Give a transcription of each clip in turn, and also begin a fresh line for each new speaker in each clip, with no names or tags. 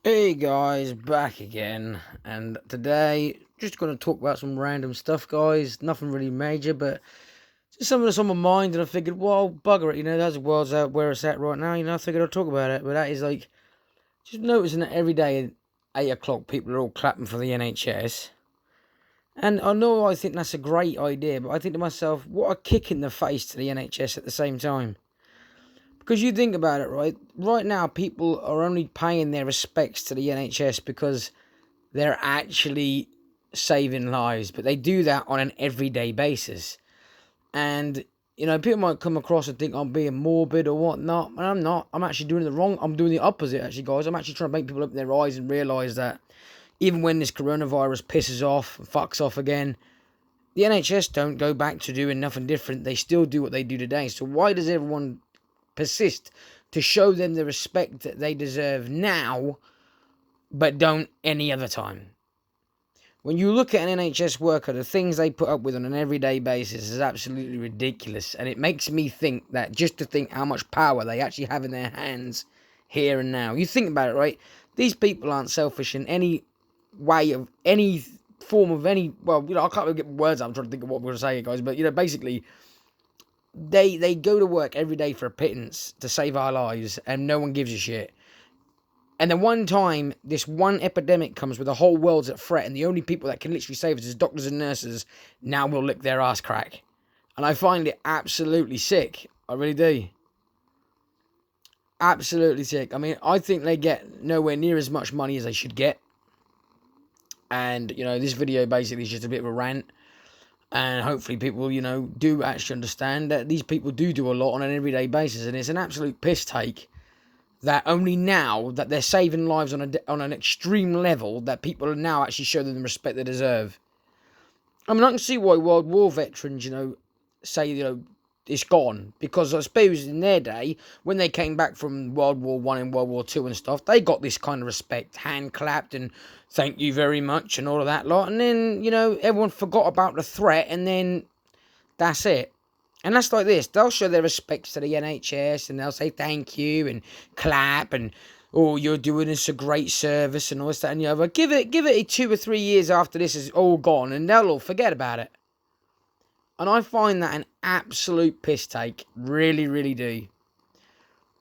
Hey guys, back again, and today just going to talk about some random stuff, guys. Nothing really major, but just something that's on my mind, and I figured, well, bugger it, that's the world's out where it's at right now. I figured I'd talk about it. But that is like just noticing that every day at 8 o'clock, people are all clapping for the NHS, and I know I think that's a great idea, but I think to myself, what a kick in the face to the NHS at the same time. Because you think about it, right? Right now, people are only paying their respects to the NHS because they're actually saving lives, but they do that on an everyday basis. And people might come across and think I'm being morbid or whatnot, and I'm not. I'm actually doing the wrong. I'm doing the opposite, actually, guys. I'm actually trying to make people open their eyes and realise that even when this coronavirus pisses off, fucks off again, the NHS don't go back to doing nothing different. They still do what they do today. So why does everyone persist to show them the respect that they deserve now, but don't any other time? When you look at an NHS worker, the things they put up with on an everyday basis is absolutely ridiculous. And it makes me think that just to think how much power they actually have in their hands here and now. You think about it, right? These people aren't selfish in any way of any form of any, well, I can't really get words out. I'm trying to think of what we're going to say, guys. But, basically, they go to work every day for a pittance to save our lives, and no one gives a shit. And then one time, this one epidemic comes where the whole world's at threat, and the only people that can literally save us is doctors and nurses. Now will lick their ass crack. And I find it absolutely sick. I really do. Absolutely sick. I mean, I think they get nowhere near as much money as they should get. And, this video basically is just a bit of a rant. And hopefully people, do actually understand that these people do a lot on an everyday basis. And it's an absolute piss take that only now that they're saving lives on an extreme level that people are now actually show them the respect they deserve. I mean, I can see why World War veterans, say, it's gone. Because I suppose in their day, when they came back from World War One and World War Two and stuff, they got this kind of respect, hand clapped and thank you very much and all of that lot. And then, everyone forgot about the threat, and then that's it. And that's like this. They'll show their respects to the NHS and they'll say thank you and clap and, oh, you're doing us a great service and all this, that, and the other. Give it 2 or 3 years after this is all gone and they'll all forget about it. And I find that an absolute piss take. Really, really do.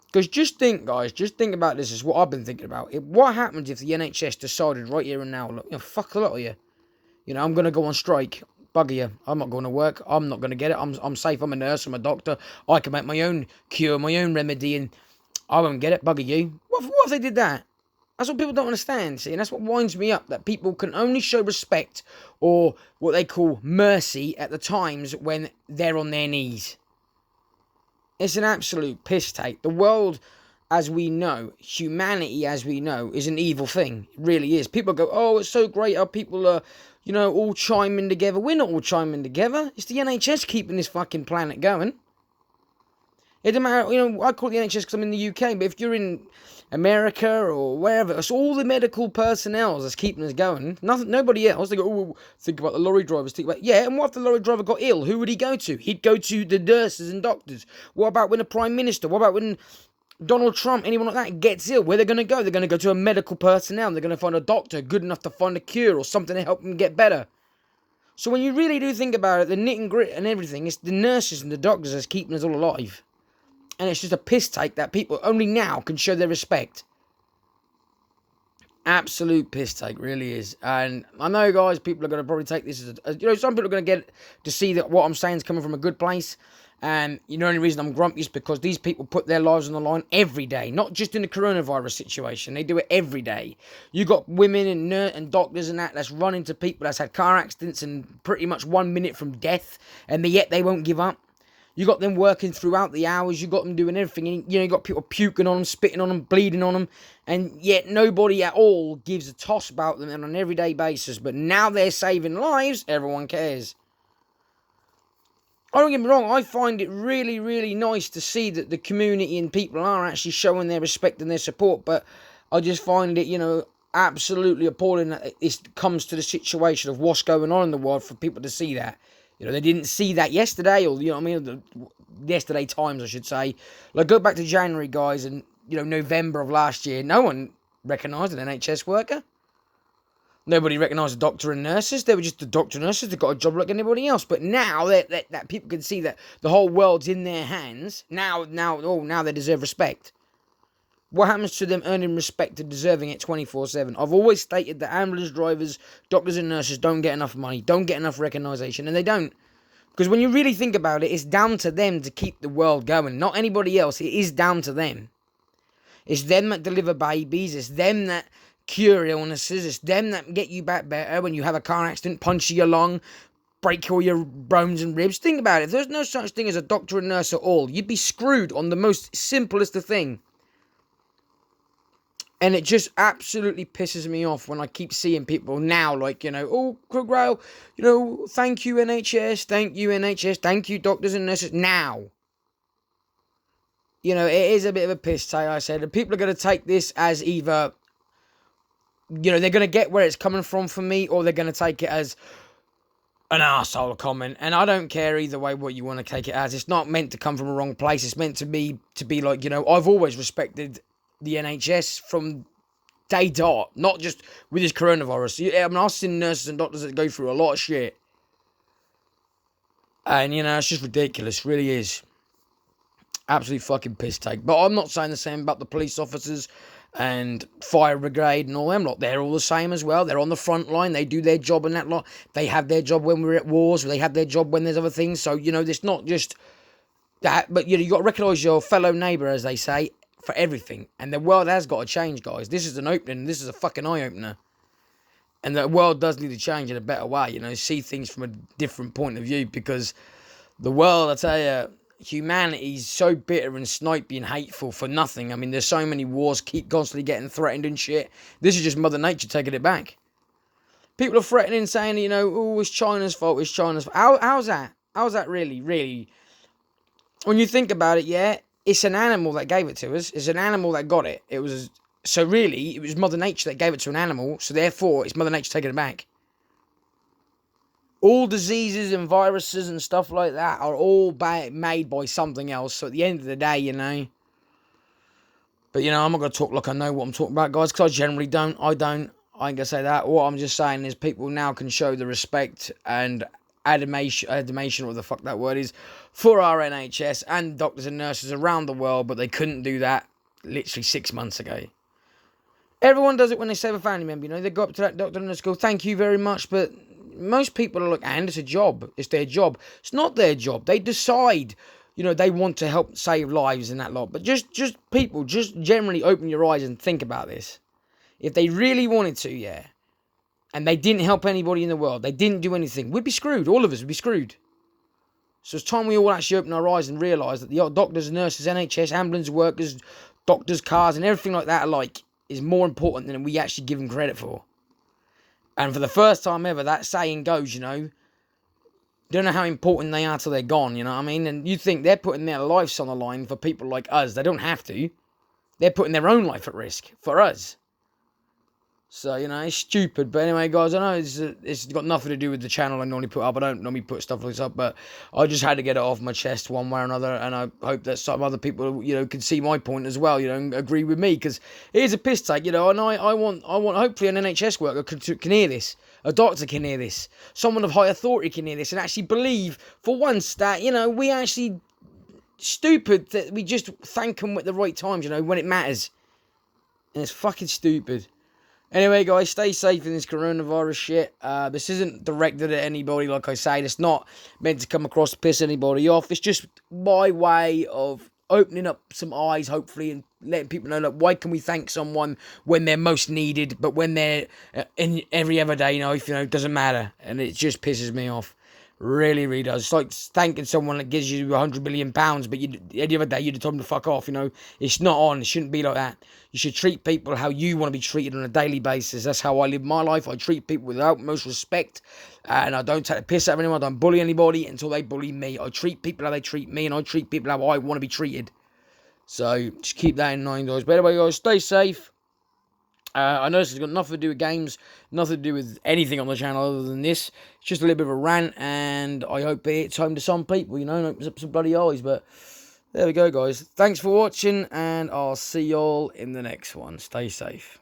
Because just think, guys, about this is what I've been thinking about. What happens if the NHS decided right here and now, look, fuck a lot of you. I'm going to go on strike. Bugger you. I'm not going to work. I'm not going to get it. I'm safe. I'm a nurse. I'm a doctor. I can make my own cure, my own remedy, and I won't get it. Bugger you. What if they did that? That's what people don't understand, see, and that's what winds me up, that people can only show respect or what they call mercy at the times when they're on their knees. It's an absolute piss take. The world, as we know, humanity as we know, is an evil thing. It really is. People go, oh, it's so great how people are, all chiming together. We're not all chiming together. It's the NHS keeping this fucking planet going. It doesn't matter, I call it the NHS because I'm in the UK, but if you're in America or wherever, it's all the medical personnel that's keeping us going. Nobody else. They go, oh, think about the lorry drivers. Yeah, and what if the lorry driver got ill? Who would he go to? He'd go to the nurses and doctors. What about when the Prime Minister? What about when Donald Trump, anyone like that, gets ill? Where they're going to go? They're going to go to a medical personnel. They're going to find a doctor good enough to find a cure or something to help them get better. So when you really do think about it, the nit and grit and everything, it's the nurses and the doctors that's keeping us all alive. And it's just a piss take that people only now can show their respect. Absolute piss take, really is. And I know, guys, people are going to probably take this as some people are going to get to see that what I'm saying is coming from a good place. And the only reason I'm grumpy is because these people put their lives on the line every day, not just in the coronavirus situation. They do it every day. You got women and doctors and that's run into people that's had car accidents and pretty much 1 minute from death, and yet they won't give up. You got them working throughout the hours. You got them doing everything. And, you got people puking on them, spitting on them, bleeding on them. And yet nobody at all gives a toss about them on an everyday basis. But now they're saving lives, everyone cares. I don't get me wrong. I find it really, really nice to see that the community and people are actually showing their respect and their support. But I just find it, absolutely appalling that it comes to the situation of what's going on in the world for people to see that. They didn't see that yesterday, or, yesterday times, I should say. Like, go back to January, guys, and, November of last year. No one recognised an NHS worker. Nobody recognised the doctor and nurses. They were just the doctor and nurses that got a job like anybody else. But now that people can see that the whole world's in their hands, now they deserve respect. What happens to them earning respect and deserving it 24/7? I've always stated that ambulance drivers, doctors and nurses don't get enough money, don't get enough recognition, and they don't. Because when you really think about it, it's down to them to keep the world going, not anybody else. It is down to them. It's them that deliver babies, it's them that cure illnesses, it's them that get you back better when you have a car accident, puncture your lung, break all your bones and ribs. Think about it. If there's no such thing as a doctor and nurse at all, you'd be screwed on the most simplest of thing. And it just absolutely pisses me off when I keep seeing people now, like, oh, Croograil, thank you NHS, thank you doctors and nurses. Now, it is a bit of a piss take, I said. And people are going to take this as either, they're going to get where it's coming from for me, or they're going to take it as an arsehole comment. And I don't care either way what you want to take it as. It's not meant to come from a wrong place. It's meant to be like, I've always respected the NHS from day dot, not just with this coronavirus. I've seen nurses and doctors that go through a lot of shit. And, it's just ridiculous. Really is. Absolutely fucking piss take. But I'm not saying the same about the police officers and fire brigade and all them lot. They're all the same as well. They're on the front line. They do their job and that lot. They have their job when we're at wars. They have their job when there's other things. So, it's not just that. But, you got to recognise your fellow neighbour, as they say, for everything. And the world has got to change, guys. This is an opening. This is a fucking eye-opener. And the world does need to change in a better way. See things from a different point of view. Because the world, I tell you, humanity's so bitter and snipey and hateful for nothing. I mean, there's so many wars, keep constantly getting threatened and shit. This is just Mother Nature taking it back. People are threatening, saying, oh, it's China's fault, it's China's fault. How's that? How's that really? When you think about it, yeah, it's an animal that gave it to us. It's an animal that got it. It was Mother Nature that gave it to an animal, so therefore it's Mother Nature taking it back. All diseases and viruses and stuff like that are all made by something else. So at the end of the day, But, I'm not going to talk like I know what I'm talking about, guys, because I generally don't. I ain't going to say that. What I'm just saying is people now can show the respect and admiration, what the fuck that word is, for our NHS and doctors and nurses around the world, but they couldn't do that literally 6 months ago. Everyone does it when they save a family member, They go up to that doctor and nurse, go, thank you very much, but most people are like, and it's a job. It's their job. It's not their job. They decide, they want to help save lives and that lot. But just people, just generally open your eyes and think about this. If they really wanted to, yeah, and they didn't help anybody in the world, they didn't do anything, we'd be screwed. All of us would be screwed. So it's time we all actually open our eyes and realise that the doctors, nurses, NHS, ambulance workers, doctors, cars, and everything like that alike is more important than we actually give them credit for. And for the first time ever, that saying goes, don't know how important they are till they're gone, you know what I mean? And you think they're putting their lives on the line for people like us. They don't have to. They're putting their own life at risk for us. So, it's stupid. But anyway, guys, I know it's got nothing to do with the channel I normally put up. I don't normally put stuff like this up, but I just had to get it off my chest one way or another. And I hope that some other people, can see my point as well, and agree with me. Because it is a piss take, and I want hopefully an NHS worker can hear this. A doctor can hear this. Someone of high authority can hear this and actually believe for once that, we actually stupid that we just thank them at the right times, when it matters. And it's fucking stupid. Anyway, guys, stay safe in this coronavirus shit. This isn't directed at anybody, like I say. It's not meant to come across to piss anybody off. It's just my way of opening up some eyes, hopefully, and letting people know, why can we thank someone when they're most needed, but when they're in every everyday life, it doesn't matter. And it just pisses me off. Really, really does. It's like thanking someone that gives you £100 million, but the other day you'd have told them to fuck off, It's not on. It shouldn't be like that. You should treat people how you want to be treated on a daily basis. That's how I live my life. I treat people with the utmost respect, and I don't take the piss out of anyone. I don't bully anybody until they bully me. I treat people how they treat me, and I treat people how I want to be treated. So, just keep that in mind, guys. But anyway, guys, stay safe. I know this has got nothing to do with games, nothing to do with anything on the channel other than this. It's just a little bit of a rant, and I hope it hits home to some people, and opens up some bloody eyes. But there we go, guys. Thanks for watching, and I'll see y'all in the next one. Stay safe.